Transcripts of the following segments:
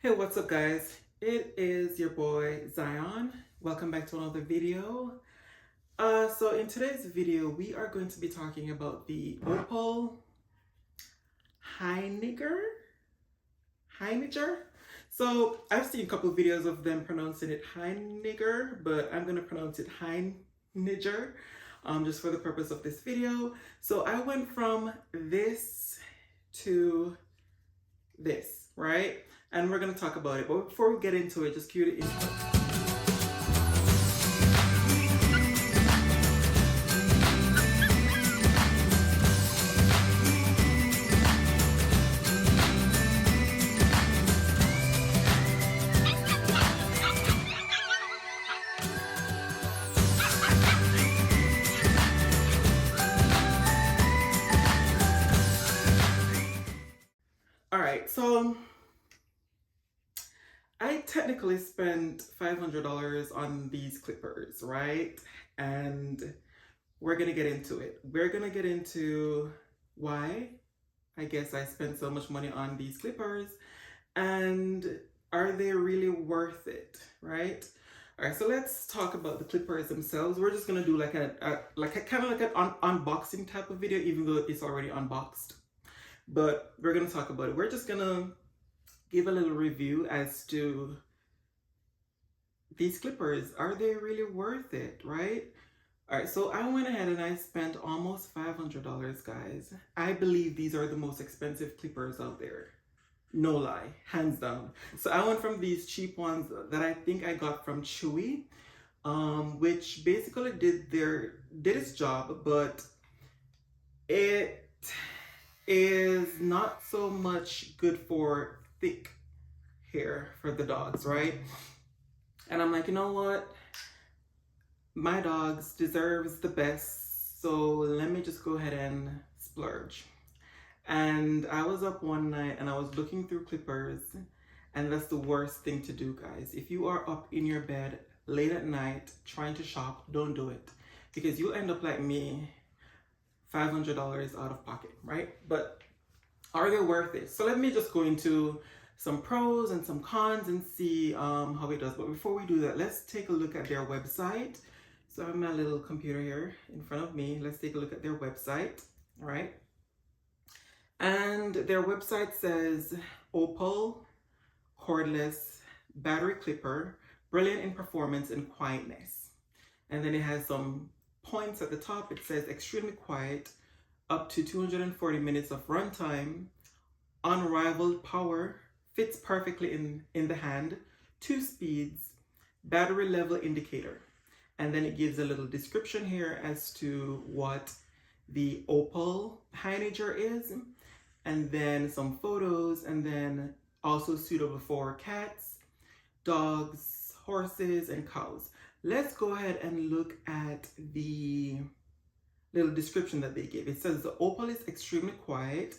Hey, what's up guys? It is your boy Zion. Welcome back to another video. So in today's video, we are going to be talking about the OPAL Heiniger. Heiniger. So I've seen a couple of videos of them pronouncing it Heiniger, but I'm going to pronounce it Heiniger just for the purpose of this video. So I went from this to this, right? And we're going to talk about it. But before we get into it, just cue the intro. All right, so I technically spent $500 on these clippers, right? And we're gonna get into it. We're gonna get into why I guess I spent so much money on these clippers and are they really worth it, right? All right, so let's talk about the clippers themselves. We're just gonna do like a kind of like an unboxing type of video, even though it's already unboxed. But we're gonna talk about it. We're just gonna give a little review as to these clippers. Are they really worth it, right? All right, so I went ahead and I spent almost $500, guys. I believe these are the most expensive clippers out there. No lie, hands down. So I went from these cheap ones that I think I got from Chewy, which basically did its job, but it is not so much good for thick hair for the dogs, right? And I'm like, you know what? My dogs deserves the best, so let me just go ahead and splurge. And I was up one night and I was looking through clippers, and that's the worst thing to do, guys. If you are up in your bed late at night trying to shop, don't do it, because you'll end up like me, $500 out of pocket, right? But are they worth it? So let me just go into some pros and some cons and see how it does. But before we do that, let's take a look at their website. So I have my little computer here in front of me. Let's take a look at their website, all right? And their website says OPAL cordless battery clipper, brilliant in performance and quietness. And then it has some points at the top. It says extremely quiet, up to 240 minutes of runtime, unrivaled power, fits perfectly in the hand, 2 speeds, battery level indicator. And then it gives a little description here as to what the OPAL Heiniger is, and then some photos, and then also suitable for cats, dogs, horses, and cows. Let's go ahead and look at the little description that they give. It says the OPAL is extremely quiet.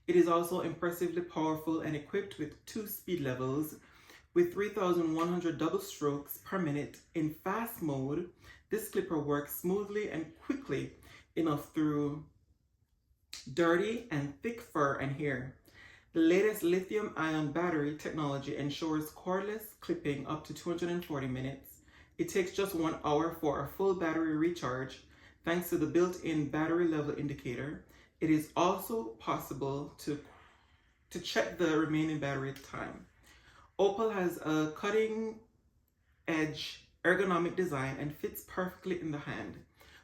It is also impressively powerful and equipped with 2 speed levels with 3,100 double strokes per minute. In fast mode, this clipper works smoothly and quickly enough through dirty and thick fur and hair. The latest lithium-ion battery technology ensures cordless clipping up to 240 minutes. It takes just 1 hour for a full battery recharge thanks to the built-in battery level indicator. It is also possible to check the remaining battery time. OPAL has a cutting-edge ergonomic design and fits perfectly in the hand.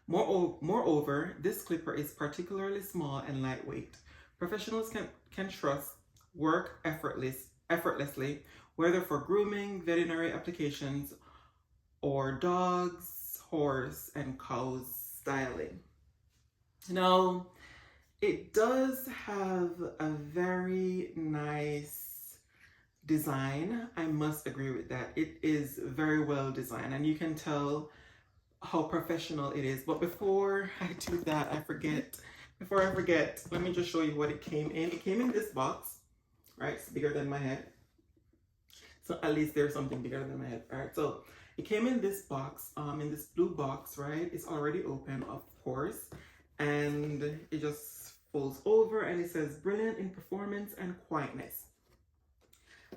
Moreover, this clipper is particularly small and lightweight. Professionals can trust work effortlessly, whether for grooming, veterinary applications, or dogs, horse, and cows styling. Now, it does have a very nice design. I must agree with that. It is very well designed, and you can tell how professional it is. But before I do that, before I forget, let me just show you what it came in. It came in this box, right? It's bigger than my head. So at least there's something bigger than my head. All right, so it came in this box, in this blue box, right? It's already open, of course, and it just folds over and it says brilliant in performance and quietness.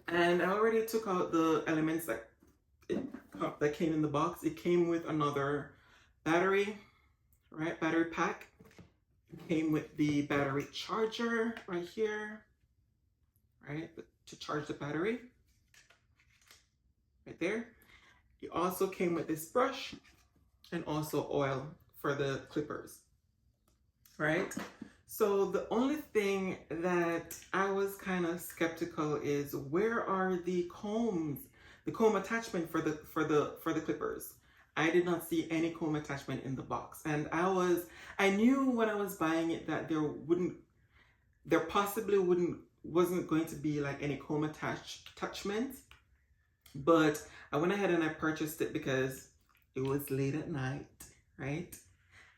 And I already took out the elements that came in the box. It came with another battery, right? Battery pack. It came with the battery charger right here, right? To charge the battery, right there. It also came with this brush and also oil for the clippers, right? So the only thing that I was kind of skeptical is, where are the combs, the comb attachment for the clippers? I did not see any comb attachment in the box, and I knew when I was buying it that there possibly wasn't going to be like any comb attachments, but I went ahead and I purchased it because it was late at night, right?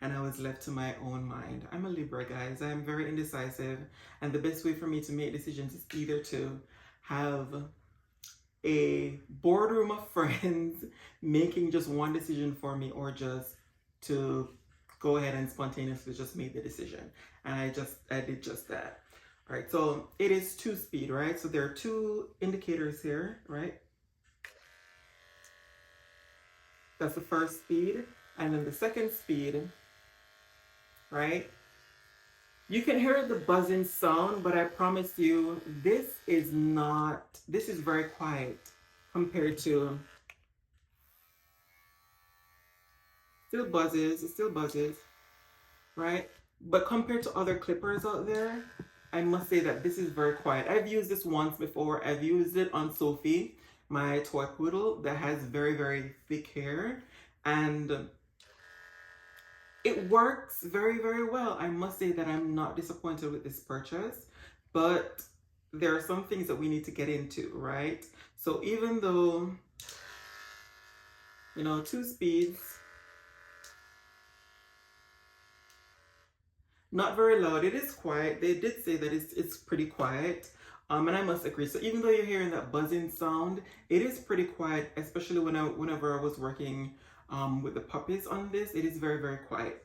And I was left to my own mind. I'm a Libra, guys. I'm very indecisive. And the best way for me to make decisions is either to have a boardroom of friends making just one decision for me, or just to go ahead and spontaneously just make the decision. And I did just that. All right, so it is 2-speed, right? So there are 2 indicators here, right? That's the first speed. And then the second speed, right? You can hear the buzzing sound, but I promise you, this is very quiet compared to, it still buzzes, right? But compared to other clippers out there, I must say that this is very quiet. I've used this once before. I've used it on Sophie, my toy poodle that has very, very thick hair, and it works very, very well. I must say that I'm not disappointed with this purchase, but there are some things that we need to get into, right? So even though, 2 speeds, not very loud, it is quiet. They did say that it's pretty quiet. And I must agree. So even though you're hearing that buzzing sound, it is pretty quiet, especially whenever I was working with the puppies on this. It is very, very quiet.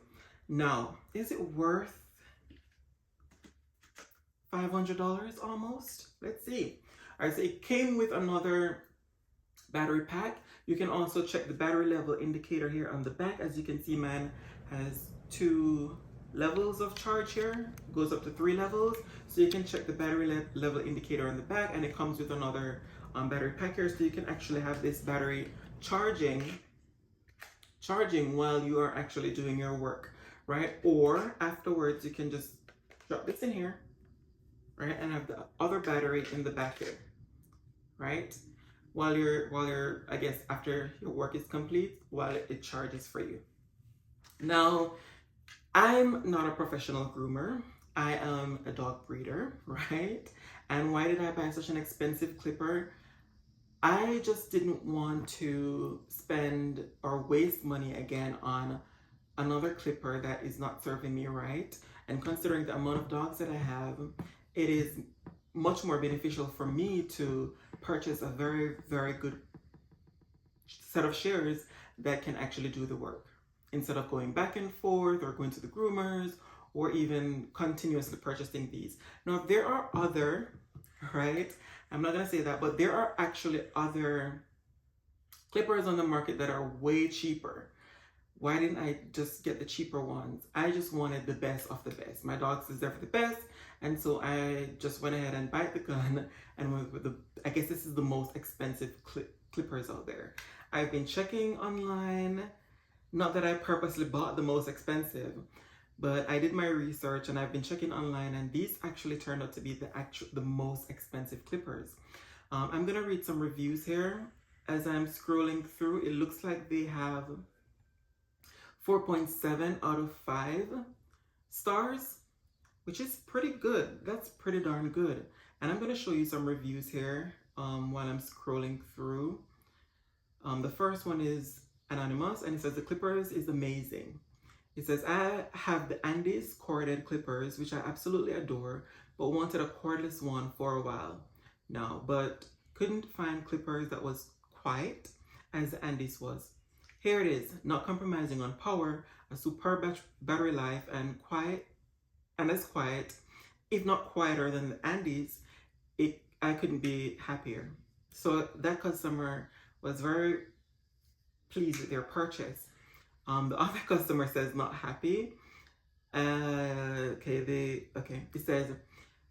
Now, is it worth $500 almost? Let's see. All right, so it came with another battery pack. You can also check the battery level indicator here on the back. As you can see, mine has 2 levels of charge here. It goes up to 3 levels. So you can check the battery level indicator on the back, and it comes with another battery pack here. So you can actually have this battery charging while you are actually doing your work, right? Or afterwards, you can just drop this in here, right? And have the other battery in the back here, right? While you're, I guess, after your work is complete, while it charges for you. Now, I'm not a professional groomer. I am a dog breeder, right? And why did I buy such an expensive clipper? I just didn't want to spend or waste money again on another clipper that is not serving me right. And considering the amount of dogs that I have, it is much more beneficial for me to purchase a very, very good set of shears that can actually do the work, instead of going back and forth or going to the groomers or even continuously purchasing these. Now, there are other, right? I'm not gonna say that, but there are actually other clippers on the market that are way cheaper. Why didn't I just get the cheaper ones? I just wanted the best of the best. My dogs deserve the best, and so I just went ahead and bite the gun and went with I guess this is the most expensive clippers out there. I've been checking online, not that I purposely bought the most expensive, but I did my research and I've been checking online, and these actually turned out to be the most expensive clippers. I'm gonna read some reviews here. As I'm scrolling through, it looks like they have 4.7 out of 5 stars, which is pretty good. That's pretty darn good. And I'm gonna show you some reviews here while I'm scrolling through. The first one is anonymous, and it says the clippers is amazing. It says, I have the Andes corded clippers, which I absolutely adore, but wanted a cordless one for a while now, but couldn't find clippers that was quiet as the Andes was. Here it is, not compromising on power, a superb battery life, and as quiet, if not quieter than the Andes. I couldn't be happier. So that customer was very pleased with their purchase. The other customer says not happy. It says,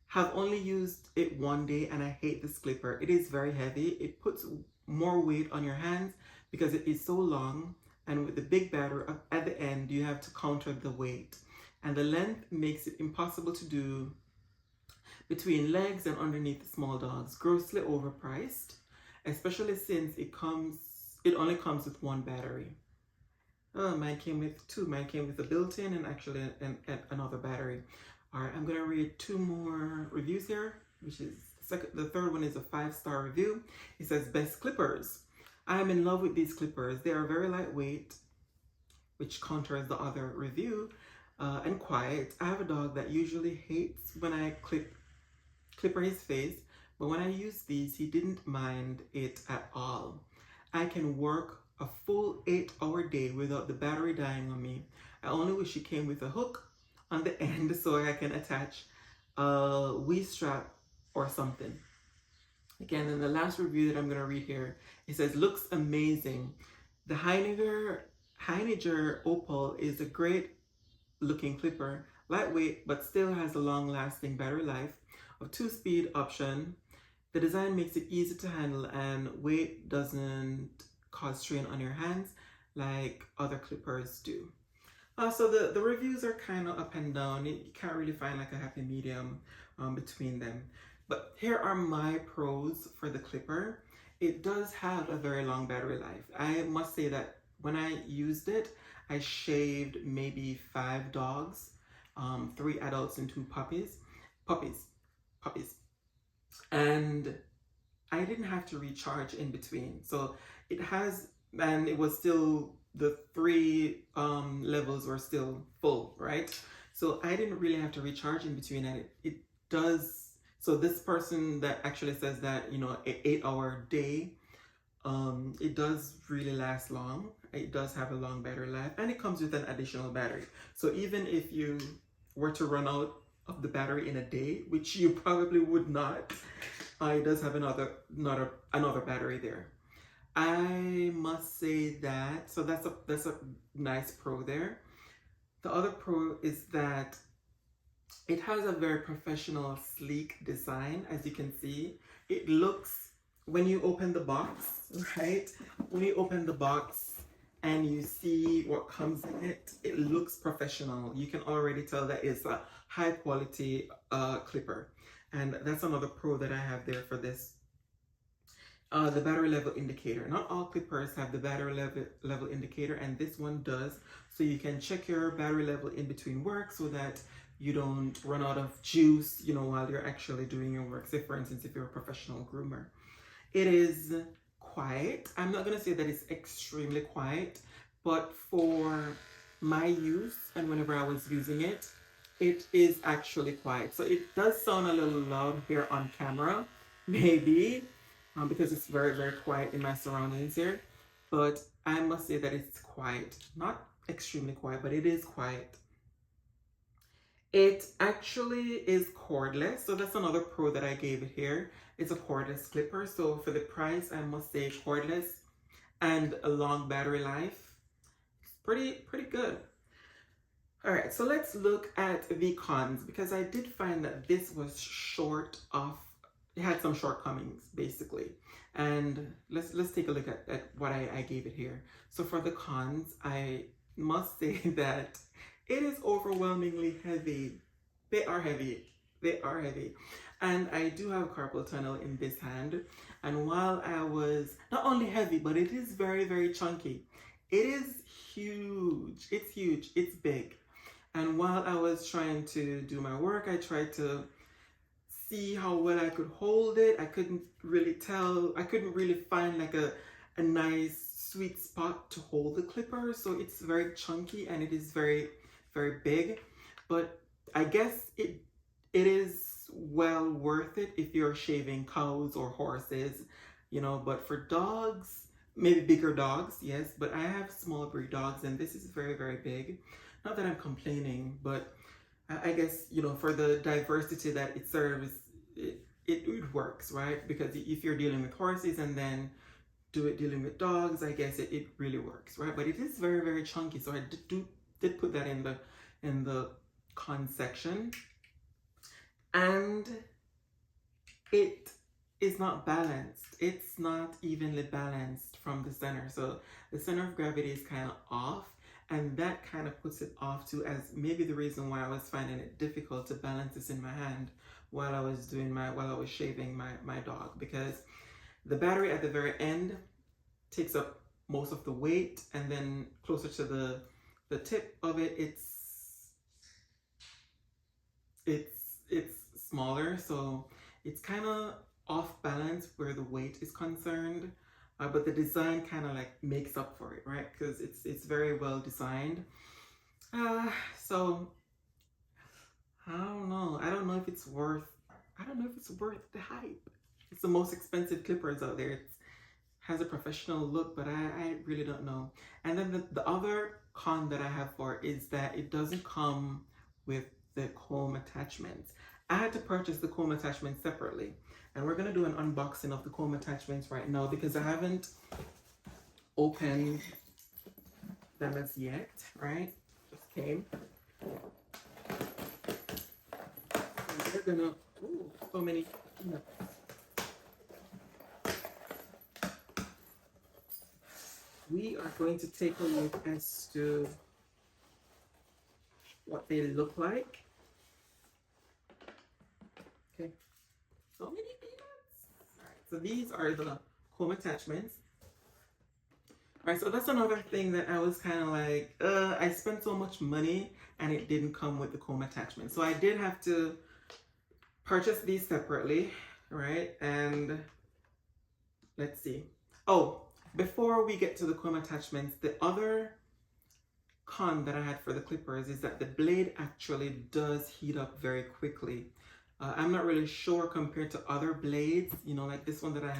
have only used it one day and I hate this clipper. It is very heavy. It puts more weight on your hands because it is so long, and with the big battery at the end you have to counter the weight, and the length makes it impossible to do between legs and underneath small dogs. Grossly overpriced, especially since it only comes with one battery. Oh, mine came with two. Mine came with a built-in and actually another battery. All right, I'm gonna read two more reviews here, which is the third one is a 5-star review. It says, best clippers. I am in love with these clippers. They are very lightweight, which counters the other review, and quiet. I have a dog that usually hates when I clipper his face, but when I use these, he didn't mind it at all. I can work a full 8-hour day without the battery dying on me. I only wish it came with a hook on the end so I can attach a wee strap or something. Again, in the last review that I'm going to read here, it says, looks amazing. The Heininger Opal is a great looking clipper, lightweight but still has a long lasting battery life, of 2-speed option. The design makes it easy to handle and weight doesn't cause strain on your hands like other clippers do. So the reviews are kind of up and down. You can't really find like a happy medium between them. But here are my pros for the clipper. It does have a very long battery life. I must say that when I used it, I shaved maybe 5 dogs, 3 adults and 2 puppies. And I didn't have to recharge in between. So it has, and it was still, the 3 levels were still full, right? So I didn't really have to recharge in between, and it does. So this person that actually says that, you know, an 8-hour day, it does really last long. It does have a long battery life, and it comes with an additional battery. So even if you were to run out of the battery in a day, which you probably would not, it does have another battery there. I must say that, so that's a nice pro there. The other pro is that it has a very professional, sleek design. As you can see, it looks, when you open the box, right? When you open the box and you see what comes in it, it looks professional. You can already tell that it's a high quality clipper. And that's another pro that I have there for this. The battery level indicator. Not all clippers have the battery level indicator, and this one does. So you can check your battery level in between work so that you don't run out of juice, you know, while you're actually doing your work. Say, for instance, if you're a professional groomer. It is quiet. I'm not going to say that it's extremely quiet, but for my use and whenever I was using it, it is actually quiet. So it does sound a little loud here on camera, maybe, because it's very, very quiet in my surroundings here. But I must say that it's quiet. Not extremely quiet, but it is quiet. It actually is cordless, so that's another pro that I gave it here. It's a cordless clipper, so for the price, I must say cordless and a long battery life. It's pretty good. All right, so let's look at the cons, because I did find that this was it had some shortcomings basically. And let's take a look at what I gave it here. So for the cons, I must say that it is overwhelmingly heavy. They are heavy. And I do have carpal tunnel in this hand. And while I was not only heavy, but it is very, very chunky. It is huge. It's huge. It's big. And while I was trying to do my work, I tried to see how well I could hold it. I couldn't really tell. I couldn't really find like a nice sweet spot to hold the clipper. So it's very chunky and it is very, very big. But I guess it is well worth it if you're shaving cows or horses, you know. But for dogs, maybe bigger dogs, yes. But I have small breed dogs and this is very, very big. Not that I'm complaining, but I guess, you know, for the diversity that it serves, it it works, right? Because if you're dealing with horses and then dealing with dogs, I guess it really works, right? But it is very, very chunky, so I did put that in the con section. And it is not balanced. It's not evenly balanced from the center. So the center of gravity is kind of off, and that kind of puts it off too, as maybe the reason why I was finding it difficult to balance this in my hand while I was shaving my dog, because the battery at the very end takes up most of the weight, and then closer to the tip of it, it's smaller, so it's kind of off balance where the weight is concerned, but the design kind of like makes up for it, right? Because it's very well designed. So I don't know. I don't know if it's worth the hype. It's the most expensive clippers out there. It has a professional look, but I really don't know. And then the other con that I have for it is that it doesn't come with the comb attachments. I had to purchase the comb attachments separately, and we're gonna do an unboxing of the comb attachments right now because I haven't opened them as yet, right? Just came. And we're gonna, so many peanuts. We are going to take a look as to what they look like. Okay, so many peanuts. All right, so these are the comb attachments. All right, so that's another thing that I was kind of like, I spent so much money and it didn't come with the comb attachment. So I did have to purchase these separately, right? And let's see. Oh, before we get to the comb attachments, the other con that I had for the clippers is that the blade actually does heat up very quickly. I'm not really sure compared to other blades, you know, like this one that I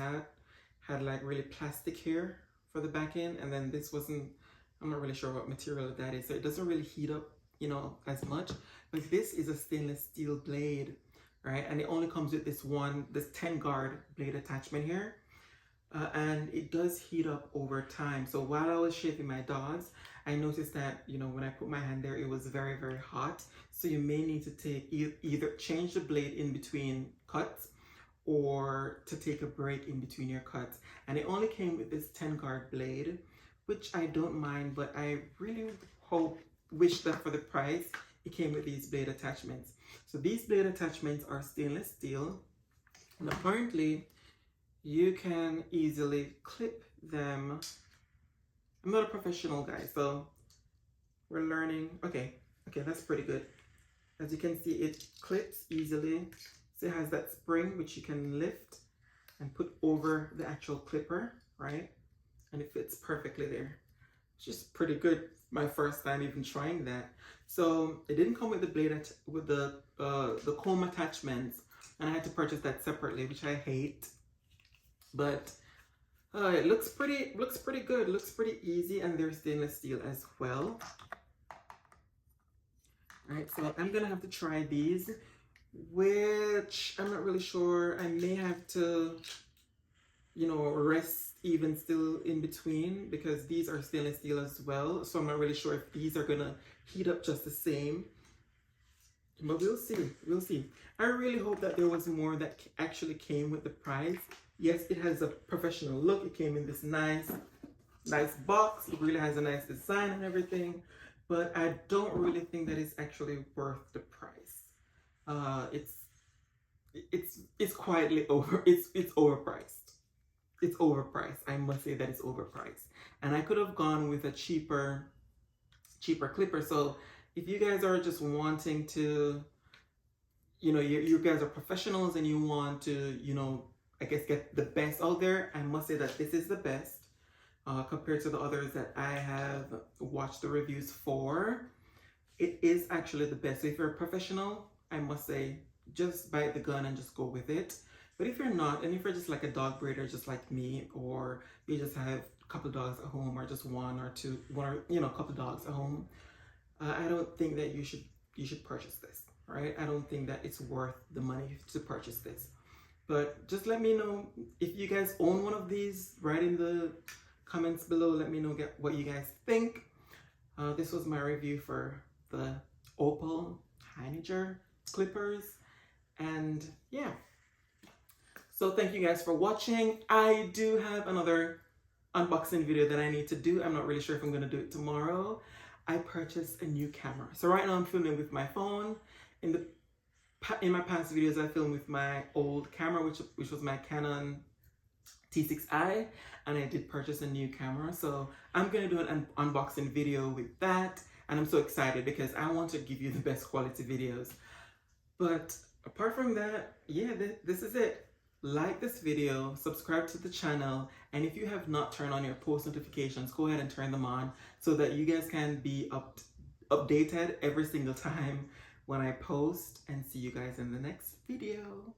had like really plastic here for the back end, and then this wasn't, I'm not really sure what material that is, so it doesn't really heat up, you know, as much. But this is a stainless steel blade, right? And it only comes with this 10 guard blade attachment here. And it does heat up over time. So while I was shaving my dogs, I noticed that, you know, when I put my hand there, it was very, very hot. So you may need to take either change the blade in between cuts or to take a break in between your cuts. And it only came with this 10 guard blade, which I don't mind, but I really wish that for the price, it came with these blade attachments. So these blade attachments are stainless steel, and apparently you can easily clip them. I'm not a professional guy, so we're learning. Okay, that's pretty good. As you can see, it clips easily. So it has that spring which you can lift and put over the actual clipper, right? And it fits perfectly there. It's just pretty good. My first time even trying that. So it didn't come with the blade with the comb attachments, and I had to purchase that separately, which I hate. But it looks pretty good. Looks pretty easy, and they're stainless steel as well. All right, so I'm gonna have to try these, which I'm not really sure. I may have to, you know, rest even still in between, because these are stainless steel as well. So I'm not really sure if these are gonna heat up just the same. But we'll see. We'll see. I really hope that there was more that actually came with the price. Yes, it has a professional look. It came in this nice box. It really has a nice design and everything. But I don't really think that it's actually worth the price. It's quietly over. It's overpriced. It's overpriced. I must say that it's overpriced. And I could have gone with a cheaper clipper. So if you guys are just wanting to, you know, you guys are professionals and you want to, you know, I guess get the best out there, I must say that this is the best compared to the others that I have watched the reviews for. It is actually the best. So if you're a professional, I must say, just bite the gun and just go with it. But if you're not, and if you're just like a dog breeder just like me, or you just have a couple dogs at home, or just one or you know, a couple dogs at home, I don't think that you should purchase this, right? I don't think that it's worth the money to purchase this. But just let me know if you guys own one of these. Write in the comments below. Let me know what you guys think. This was my review for the OPAL HEINIGER clippers. And yeah. So thank you guys for watching. I do have another unboxing video that I need to do. I'm not really sure if I'm going to do it tomorrow. I purchased a new camera. So right now I'm filming with my phone. In my past videos, I filmed with my old camera, which was my Canon T6i, and I did purchase a new camera. So I'm going to do an unboxing video with that, and I'm so excited because I want to give you the best quality videos. But apart from that, yeah, this is it. Like this video, subscribe to the channel, and if you have not turned on your post notifications, go ahead and turn them on so that you guys can be updated every single time when I post, and see you guys in the next video.